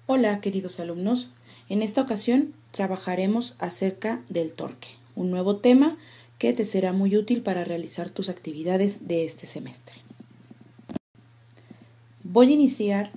Hola, queridos alumnos. En esta ocasión trabajaremos acerca del torque, un nuevo tema que te será muy útil para realizar tus actividades de este semestre. Voy a iniciar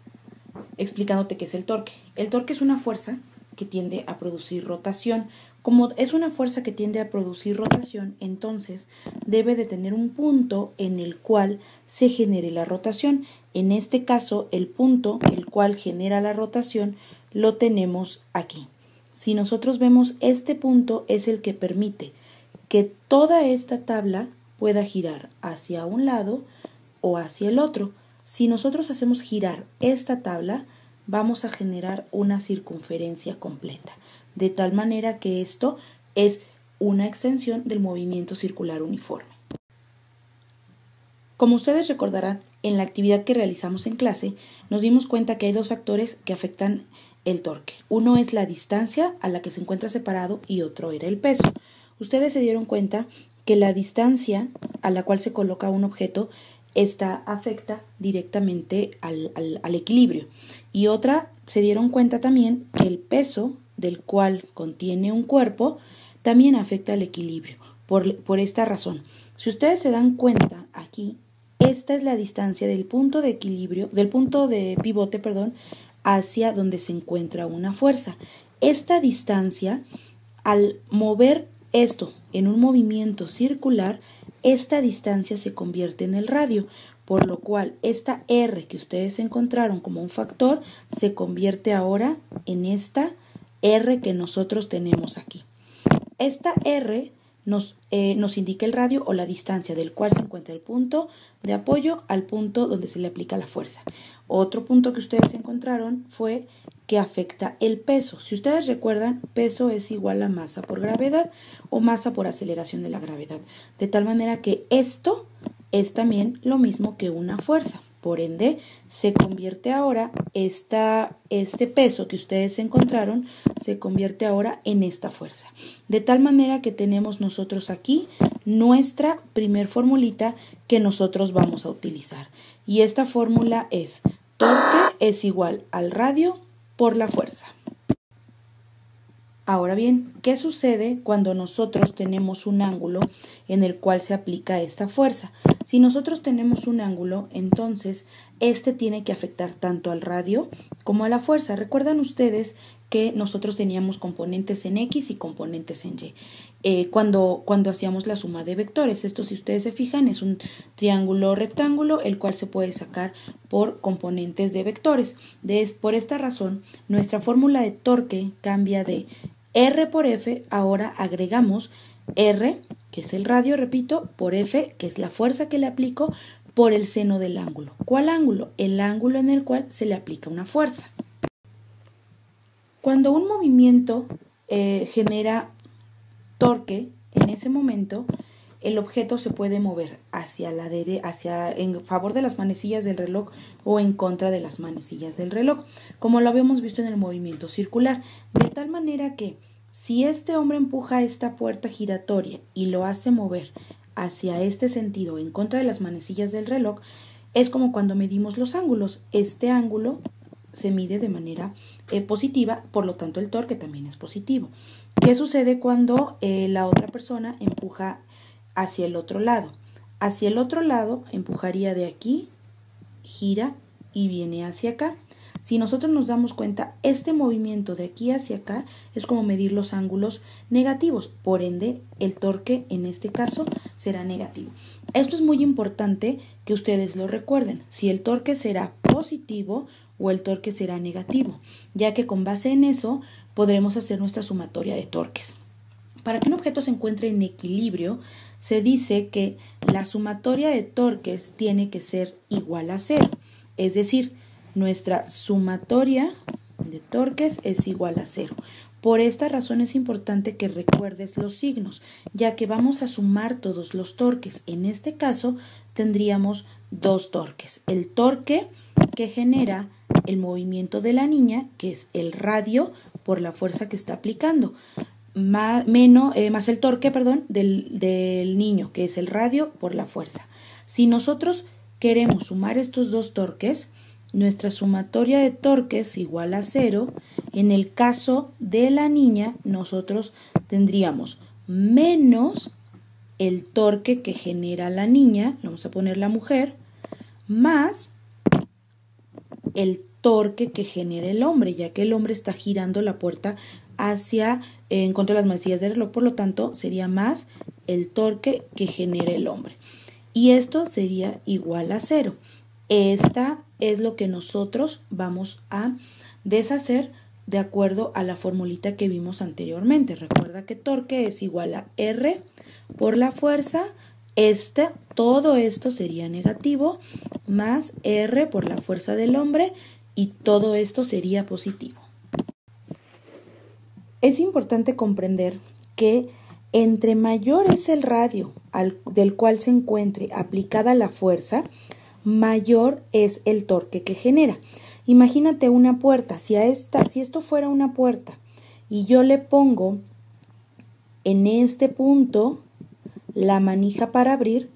explicándote qué es el torque. El torque es una fuerza que tiende a producir rotación. Como es una fuerza que tiende a producir rotación, entonces debe de tener un punto en el cual se genere la rotación. En este caso, el punto el cual genera la rotación lo tenemos aquí. Si nosotros vemos, este punto es el que permite que toda esta tabla pueda girar hacia un lado o hacia el otro. Si nosotros hacemos girar esta tabla, vamos a generar una circunferencia completa, de tal manera que esto es una extensión del movimiento circular uniforme. Como ustedes recordarán, en la actividad que realizamos en clase, nos dimos cuenta que hay dos factores que afectan el torque. Uno es la distancia a la que se encuentra separado y otro era el peso. Ustedes se dieron cuenta que la distancia a la cual se coloca un objeto esta afecta directamente al equilibrio. Y otra, se dieron cuenta también que el peso del cual contiene un cuerpo también afecta al equilibrio. Por esta razón, si ustedes se dan cuenta aquí, esta es la distancia del punto de equilibrio, del punto de pivote, hacia donde se encuentra una fuerza. Esta distancia, al mover esto en un movimiento circular, esta distancia se convierte en el radio, por lo cual esta R que ustedes encontraron como un factor se convierte ahora en esta R que nosotros tenemos aquí. Esta R nos indica el radio o la distancia del cual se encuentra el punto de apoyo al punto donde se le aplica la fuerza. Otro punto que ustedes encontraron fue que afecta el peso. Si ustedes recuerdan, peso es igual a masa por gravedad o masa por aceleración de la gravedad. De tal manera que esto es también lo mismo que una fuerza. Por ende, se convierte ahora, este peso que ustedes encontraron, se convierte ahora en esta fuerza. De tal manera que tenemos nosotros aquí nuestra primer formulita que nosotros vamos a utilizar. Y esta fórmula es: torque es igual al radio por la fuerza. Ahora bien, ¿qué sucede cuando nosotros tenemos un ángulo en el cual se aplica esta fuerza? Si nosotros tenemos un ángulo, entonces este tiene que afectar tanto al radio como a la fuerza. Recuerdan ustedes que nosotros teníamos componentes en X y componentes en Y. Cuando hacíamos la suma de vectores, esto, si ustedes se fijan, es un triángulo rectángulo, el cual se puede sacar por componentes de vectores. Por esta razón, nuestra fórmula de torque cambia de R por F, ahora agregamos R, que es el radio, repito, por F, que es la fuerza que le aplico, por el seno del ángulo. ¿Cuál ángulo? El ángulo en el cual se le aplica una fuerza. Cuando un movimiento genera torque, en ese momento el objeto se puede mover en favor de las manecillas del reloj o en contra de las manecillas del reloj, como lo habíamos visto en el movimiento circular, de tal manera que si este hombre empuja esta puerta giratoria y lo hace mover hacia este sentido en contra de las manecillas del reloj, es como cuando medimos los ángulos. Este ángulo se mide de manera positiva, por lo tanto el torque también es positivo. ¿Qué sucede cuando la otra persona empuja hacia el otro lado? Hacia el otro lado empujaría de aquí, gira y viene hacia acá. Si nosotros nos damos cuenta, este movimiento de aquí hacia acá es como medir los ángulos negativos. Por ende, el torque en este caso será negativo. Esto es muy importante que ustedes lo recuerden. Si el torque será positivo o el torque será negativo, ya que con base en eso podremos hacer nuestra sumatoria de torques. Para que un objeto se encuentre en equilibrio, se dice que la sumatoria de torques tiene que ser igual a 0. Es decir, nuestra sumatoria de torques es igual a 0. Por esta razón es importante que recuerdes los signos, ya que vamos a sumar todos los torques. En este caso tendríamos dos torques. El torque que genera el movimiento de la niña, que es el radio por la fuerza que está aplicando, más el torque, del niño, que es el radio por la fuerza. Si nosotros queremos sumar estos dos torques, nuestra sumatoria de torques igual a 0. En el caso de la niña, nosotros tendríamos menos el torque que genera la niña, vamos a poner la mujer, más el torque que genera el hombre, ya que el hombre está girando la puerta hacia en contra de las manecillas del reloj, por lo tanto sería más el torque que genera el hombre. Y esto sería igual a 0. Esta es lo que nosotros vamos a deshacer de acuerdo a la formulita que vimos anteriormente. Recuerda que torque es igual a R por la fuerza. Todo esto sería negativo, más R por la fuerza del hombre, y todo esto sería positivo. Es importante comprender que entre mayor es el radio del cual se encuentre aplicada la fuerza, mayor es el torque que genera. Imagínate una puerta, si esto fuera una puerta y yo le pongo en este punto la manija para abrir,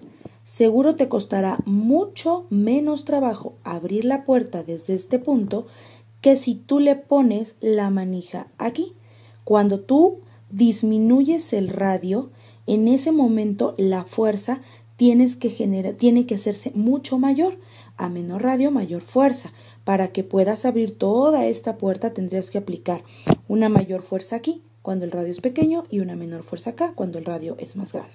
seguro te costará mucho menos trabajo abrir la puerta desde este punto que si tú le pones la manija aquí. Cuando tú disminuyes el radio, en ese momento la fuerza tiene que hacerse mucho mayor. A menor radio, mayor fuerza. Para que puedas abrir toda esta puerta tendrías que aplicar una mayor fuerza aquí cuando el radio es pequeño y una menor fuerza acá cuando el radio es más grande.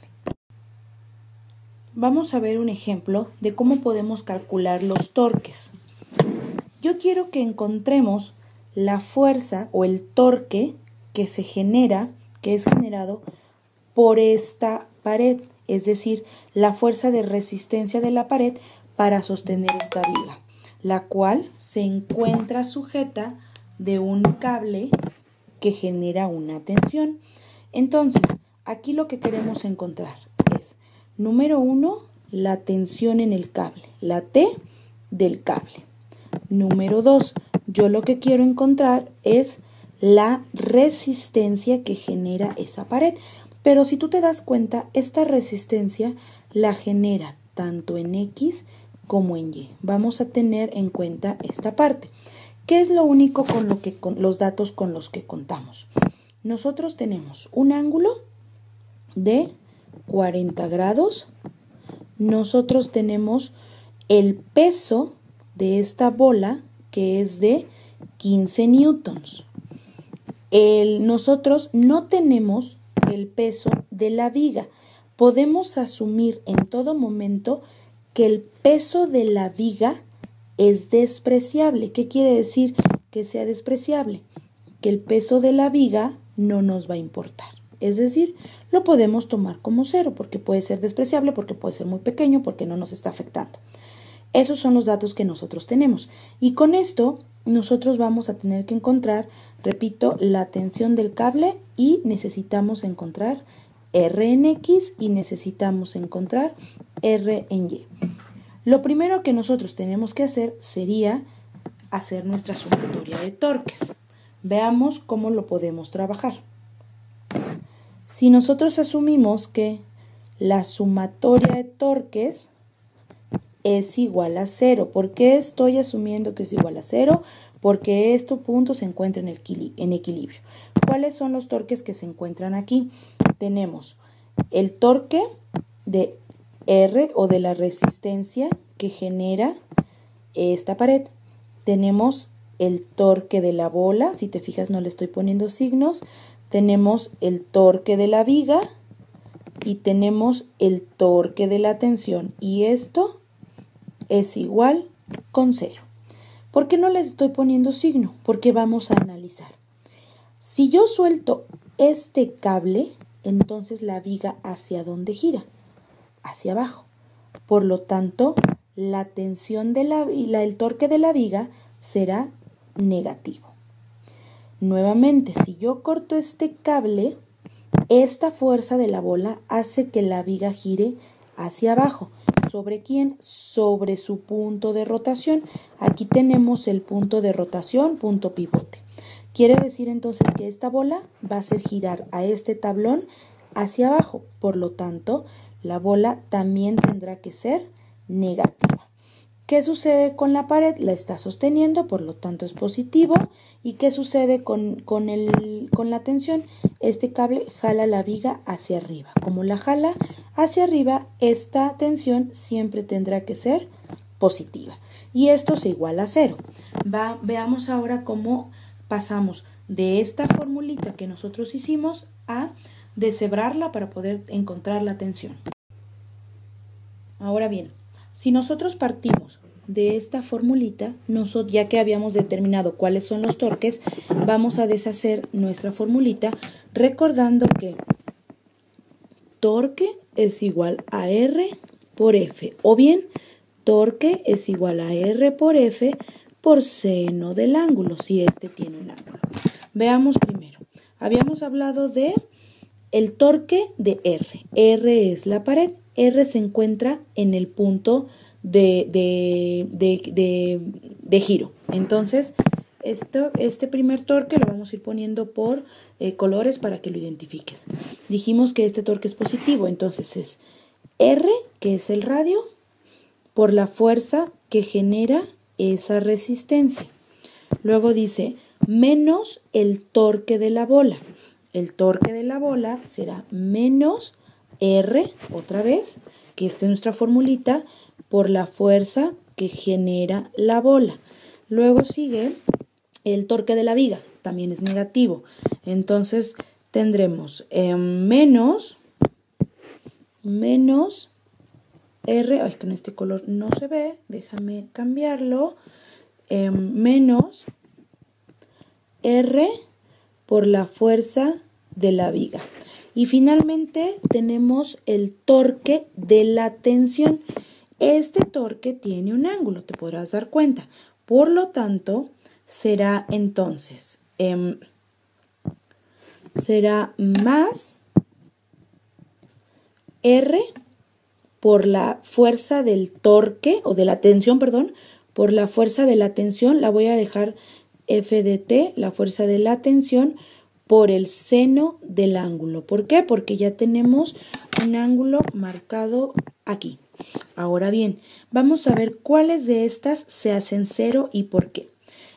Vamos a ver un ejemplo de cómo podemos calcular los torques. Yo quiero que encontremos la fuerza o el torque que se genera, que es generado por esta pared, es decir, la fuerza de resistencia de la pared para sostener esta viga, la cual se encuentra sujeta de un cable que genera una tensión. Entonces, aquí lo que queremos encontrar es, número 1, la tensión en el cable, la T del cable. Número 2, yo lo que quiero encontrar es la resistencia que genera esa pared. Pero si tú te das cuenta, esta resistencia la genera tanto en X como en Y. Vamos a tener en cuenta esta parte. ¿Qué es lo único con los datos con los que contamos? Nosotros tenemos un ángulo de 40 grados. Nosotros tenemos el peso de esta bola, que es de 15 newtons. Nosotros no tenemos el peso de la viga. Podemos asumir en todo momento que el peso de la viga es despreciable. ¿Qué quiere decir que sea despreciable? Que el peso de la viga no nos va a importar. Es decir, lo podemos tomar como 0 porque puede ser despreciable, porque puede ser muy pequeño, porque no nos está afectando. Esos son los datos que nosotros tenemos. Y con esto nosotros vamos a tener que encontrar, repito, la tensión del cable y necesitamos encontrar R en X y necesitamos encontrar R en Y. Lo primero que nosotros tenemos que hacer sería hacer nuestra sumatoria de torques. Veamos cómo lo podemos trabajar. Si nosotros asumimos que la sumatoria de torques es igual a 0. ¿Por qué estoy asumiendo que es igual a 0? Porque este punto se encuentra en equilibrio. ¿Cuáles son los torques que se encuentran aquí? Tenemos el torque de R o de la resistencia que genera esta pared. Tenemos el torque de la bola, si te fijas no le estoy poniendo signos. Tenemos el torque de la viga y tenemos el torque de la tensión. Y esto es igual con 0. ¿Por qué no les estoy poniendo signo? Porque vamos a analizar. Si yo suelto este cable, entonces la viga ¿hacia dónde gira? Hacia abajo. Por lo tanto, la tensión el torque de la viga será negativo. Nuevamente, si yo corto este cable, esta fuerza de la bola hace que la viga gire hacia abajo. ¿Sobre quién? Sobre su punto de rotación. Aquí tenemos el punto de rotación, punto pivote. Quiere decir entonces que esta bola va a hacer girar a este tablón hacia abajo. Por lo tanto, la bola también tendrá que ser negativa. ¿Qué sucede con la pared? La está sosteniendo, por lo tanto es positivo. ¿Y qué sucede con la tensión? Este cable jala la viga hacia arriba. Como la jala hacia arriba, esta tensión siempre tendrá que ser positiva. Y esto se iguala a 0. Veamos ahora cómo pasamos de esta formulita que nosotros hicimos a deshebrarla para poder encontrar la tensión. Ahora bien, si nosotros partimos de esta formulita, ya que habíamos determinado cuáles son los torques, vamos a deshacer nuestra formulita recordando que torque es igual a R por F, o bien torque es igual a R por F por seno del ángulo, si este tiene un ángulo. Veamos primero, habíamos hablado de el torque de R. R es la pared, R se encuentra en el punto de giro. Entonces, este primer torque lo vamos a ir poniendo por colores para que lo identifiques. Dijimos que este torque es positivo, entonces es R, que es el radio, por la fuerza que genera esa resistencia. Luego dice menos el torque de la bola. El torque de la bola será menos R, otra vez, que esta es nuestra formulita, por la fuerza que genera la bola. Luego sigue el torque de la viga, también es negativo. Entonces tendremos menos R, ay, con este color no se ve, déjame cambiarlo, menos R por la fuerza de la viga. Y finalmente tenemos el torque de la tensión. Este torque tiene un ángulo, te podrás dar cuenta. Por lo tanto, será entonces, será más R por la fuerza del torque, o de la tensión, perdón, por la fuerza de la tensión, la voy a dejar F de T, la fuerza de la tensión, por el seno del ángulo. ¿Por qué? Porque ya tenemos un ángulo marcado aquí. Ahora bien, vamos a ver cuáles de estas se hacen 0 y por qué.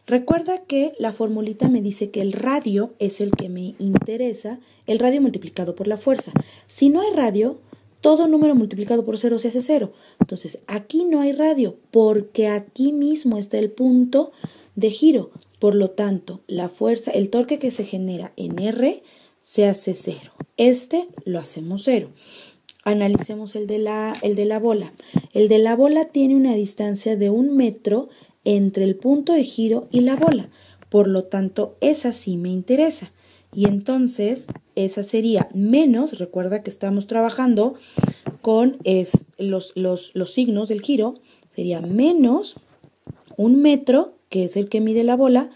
Recuerda que la formulita me dice que el radio es el que me interesa, el radio multiplicado por la fuerza. Si no hay radio, todo número multiplicado por 0 se hace 0. Entonces, aquí no hay radio porque aquí mismo está el punto de giro. Por lo tanto, la fuerza, el torque que se genera en R se hace 0. Este lo hacemos 0. Analicemos el de la bola. El de la bola tiene una distancia de 1 metro entre el punto de giro y la bola. Por lo tanto, esa sí me interesa. Y entonces, esa sería menos, recuerda que estamos trabajando con los signos del giro, sería menos 1 metro, que es el que mide la bola,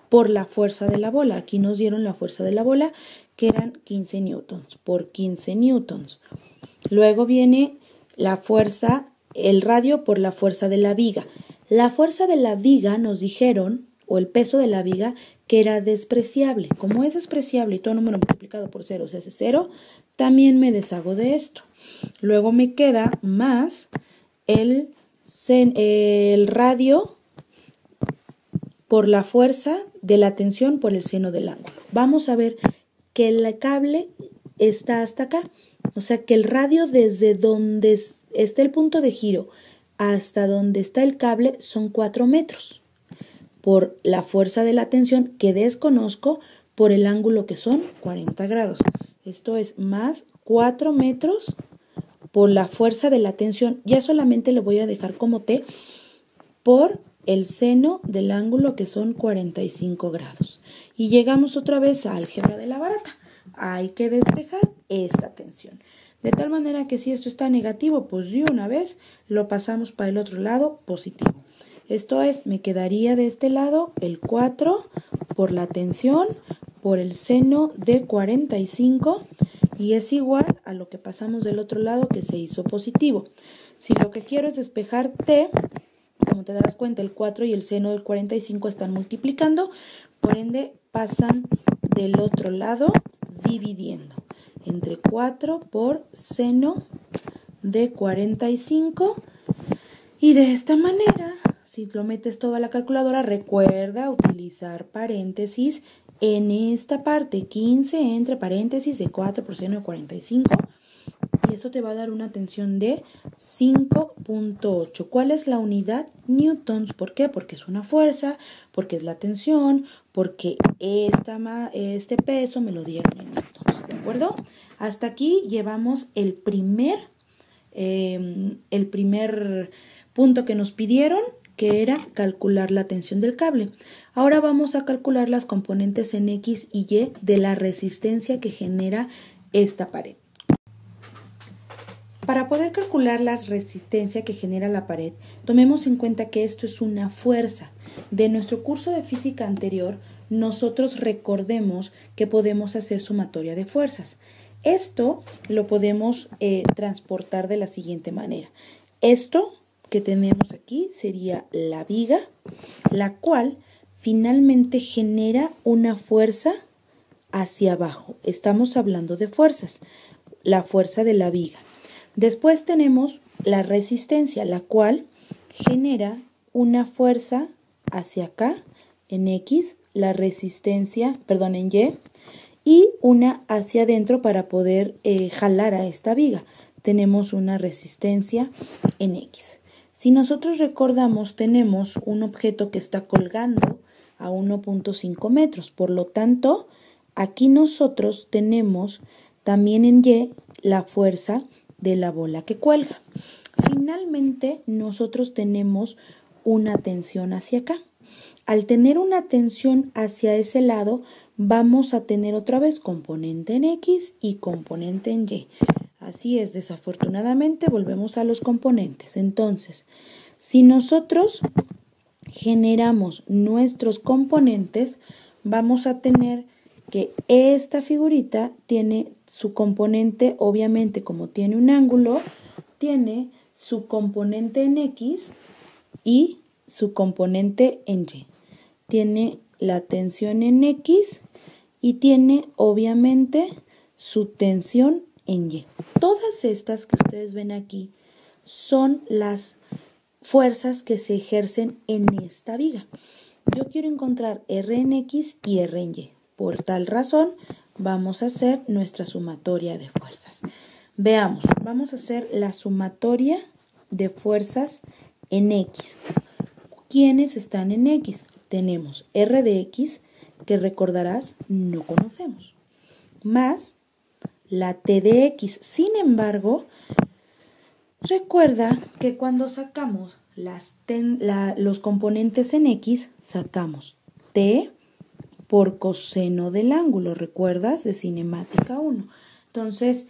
por la fuerza de la bola. Aquí nos dieron la fuerza de la bola, que eran 15 newtons, por 15 newtons. Luego viene la fuerza, el radio por la fuerza de la viga. La fuerza de la viga nos dijeron, o el peso de la viga, que era despreciable. Como es despreciable y todo número multiplicado por 0 se hace 0, también me deshago de esto. Luego me queda más el radio por la fuerza de la tensión por el seno del ángulo. Vamos a ver que el cable está hasta acá. O sea que el radio desde donde está el punto de giro hasta donde está el cable son 4 metros. Por la fuerza de la tensión que desconozco, por el ángulo que son 40 grados. Esto es más 4 metros por la fuerza de la tensión. Ya solamente lo voy a dejar como T por el seno del ángulo que son 45 grados. Y llegamos otra vez a álgebra de la barata. Hay que despejar esta tensión. De tal manera que si esto está negativo, pues de una vez lo pasamos para el otro lado positivo. Esto es, me quedaría de este lado el 4 por la tensión por el seno de 45 y es igual a lo que pasamos del otro lado que se hizo positivo. Si lo que quiero es despejar T, como te darás cuenta, el 4 y el seno del 45 están multiplicando, por ende pasan del otro lado dividiendo entre 4 por seno de 45 Y de esta manera, si lo metes todo a la calculadora, recuerda utilizar paréntesis en esta parte, 15 entre paréntesis de 4 por seno de 45. Y eso te va a dar una tensión de 5.8. ¿Cuál es la unidad? Newtons. ¿Por qué? Porque es una fuerza, porque es la tensión, porque este peso me lo dieron en newtons. ¿De acuerdo? Hasta aquí llevamos el primer punto que nos pidieron, que era calcular la tensión del cable. Ahora vamos a calcular las componentes en X y Y de la resistencia que genera esta pared. Para poder calcular la resistencia que genera la pared, tomemos en cuenta que esto es una fuerza. De nuestro curso de física anterior, nosotros recordemos que podemos hacer sumatoria de fuerzas. Esto lo podemos transportar de la siguiente manera. Esto que tenemos aquí sería la viga, la cual finalmente genera una fuerza hacia abajo. Estamos hablando de fuerzas, la fuerza de la viga. Después tenemos la resistencia, la cual genera una fuerza hacia acá, en X, la resistencia, perdón, en Y, y una hacia adentro para poder jalar a esta viga. Tenemos una resistencia en X. Si nosotros recordamos, tenemos un objeto que está colgando a 1.5 metros. Por lo tanto, aquí nosotros tenemos también en Y la fuerza de la bola que cuelga. Finalmente, nosotros tenemos una tensión hacia acá. Al tener una tensión hacia ese lado, vamos a tener otra vez componente en X y componente en Y. Así es, desafortunadamente volvemos a los componentes. Entonces, si nosotros generamos nuestros componentes, vamos a tener que esta figurita tiene su componente, obviamente como tiene un ángulo, tiene su componente en X y su componente en Y. Tiene la tensión en X y tiene obviamente su tensión en Y. Todas estas que ustedes ven aquí son las fuerzas que se ejercen en esta viga. Yo quiero encontrar R en X y R en Y. Por tal razón, vamos a hacer nuestra sumatoria de fuerzas. Veamos, vamos a hacer la sumatoria de fuerzas en X. ¿Quiénes están en X? Tenemos R de X, que recordarás no conocemos, más la T de X. Sin embargo, recuerda que cuando sacamos los componentes en X, sacamos T por coseno del ángulo, ¿recuerdas? De cinemática 1. Entonces,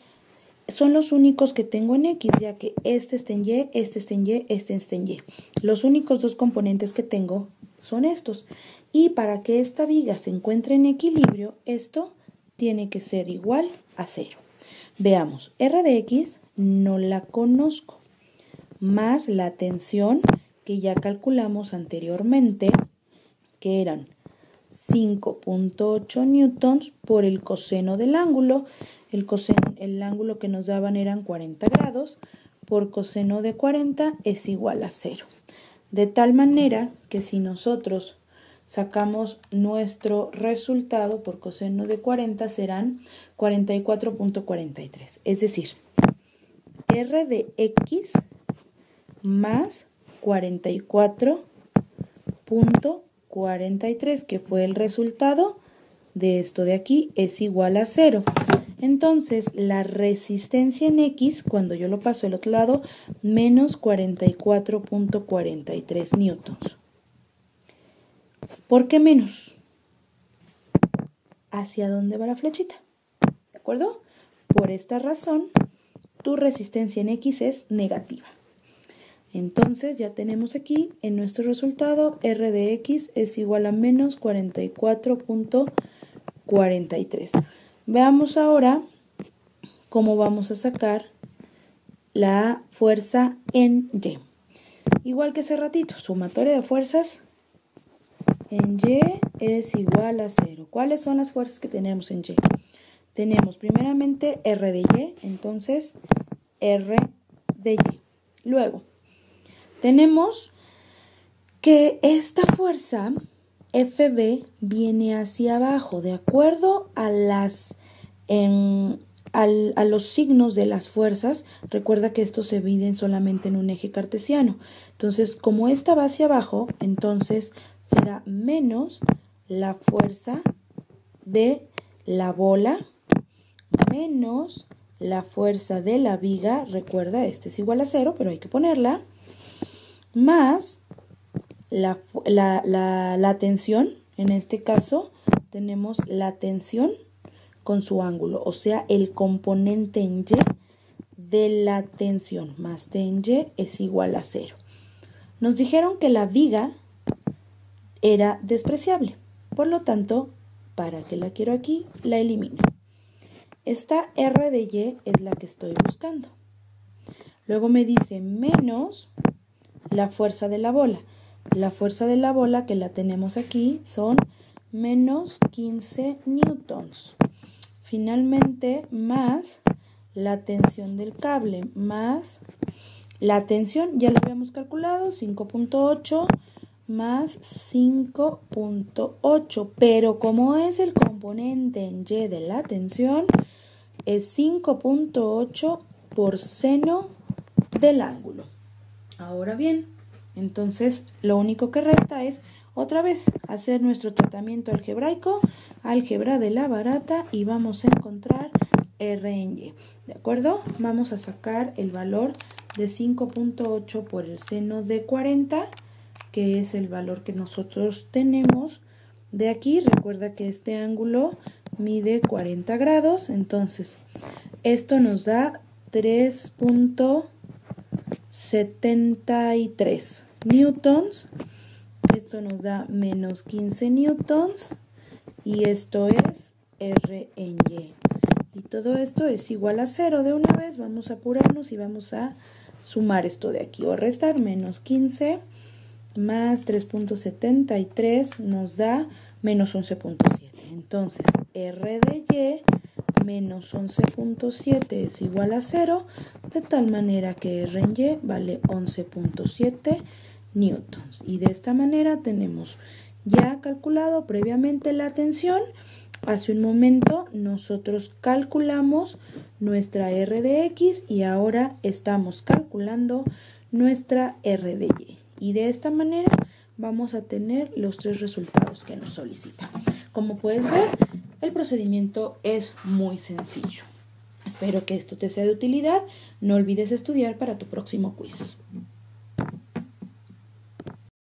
son los únicos que tengo en X, ya que este está en Y, este está en Y, este está en Y. Los únicos dos componentes que tengo son estos. Y para que esta viga se encuentre en equilibrio, esto tiene que ser igual a 0. Veamos, R de X no la conozco, más la tensión que ya calculamos anteriormente, que eran 5.8 newtons por el coseno del ángulo. El ángulo que nos daban eran 40 grados, por coseno de 40 es igual a 0. De tal manera que si nosotros sacamos nuestro resultado por coseno de 40 serán 44.43. Es decir, R de X más 44.43, que fue el resultado de esto de aquí, es igual a 0. Entonces, la resistencia en X, cuando yo lo paso al otro lado, menos 44.43 newtons. ¿Por qué menos? ¿Hacia dónde va la flechita? ¿De acuerdo? Por esta razón, tu resistencia en X es negativa. Entonces, ya tenemos aquí en nuestro resultado, R de X es igual a menos 44.43. Veamos ahora cómo vamos a sacar la fuerza en Y. Igual que hace ratito, sumatoria de fuerzas en Y es igual a 0. ¿Cuáles son las fuerzas que tenemos en Y? Tenemos primeramente R de Y, entonces R de Y. Luego, Tenemos que esta fuerza FB viene hacia abajo, de acuerdo a los signos de las fuerzas. Recuerda que estos se dividen solamente en un eje cartesiano. Entonces, como esta va hacia abajo, entonces será menos la fuerza de la bola menos la fuerza de la viga. Recuerda, este es igual a 0, pero hay que ponerla, más la tensión. En este caso tenemos la tensión con su ángulo, o sea, el componente en Y de la tensión más T en Y es igual a 0. Nos dijeron que la viga era despreciable, por lo tanto, ¿para qué la quiero aquí? La elimino. Esta R de Y es la que estoy buscando. Luego me dice menos la fuerza de la bola. La fuerza de la bola, que la tenemos aquí, son menos 15 newtons. Finalmente, más la tensión del cable, más la tensión, ya la habíamos calculado, 5.8 más 5.8, pero como es el componente en Y de la tensión, es 5.8 por seno del ángulo. Ahora bien, entonces lo único que resta es otra vez hacer nuestro tratamiento algebraico, álgebra de la barata, y vamos a encontrar R en Y. ¿De acuerdo? Vamos a sacar el valor de 5.8 por el seno de 40, que es el valor que nosotros tenemos de aquí. Recuerda que este ángulo mide 40 grados, entonces esto nos da 3.73 newtons, esto nos da menos 15 newtons y esto es R en Y. Y todo esto es igual a 0. De una vez vamos a apurarnos y vamos a sumar esto de aquí o restar. Menos 15 más 3.73 nos da menos 11.7. Entonces, R de Y menos 11.7 es igual a 0, de tal manera que R en Y vale 11.7 newtons. Y de esta manera tenemos ya calculado previamente la tensión. Hace un momento nosotros calculamos nuestra R de X y ahora estamos calculando nuestra R de Y. Y de esta manera vamos a tener los tres resultados que nos solicitan. Como puedes ver, el procedimiento es muy sencillo. Espero que esto te sea de utilidad. No olvides estudiar para tu próximo quiz.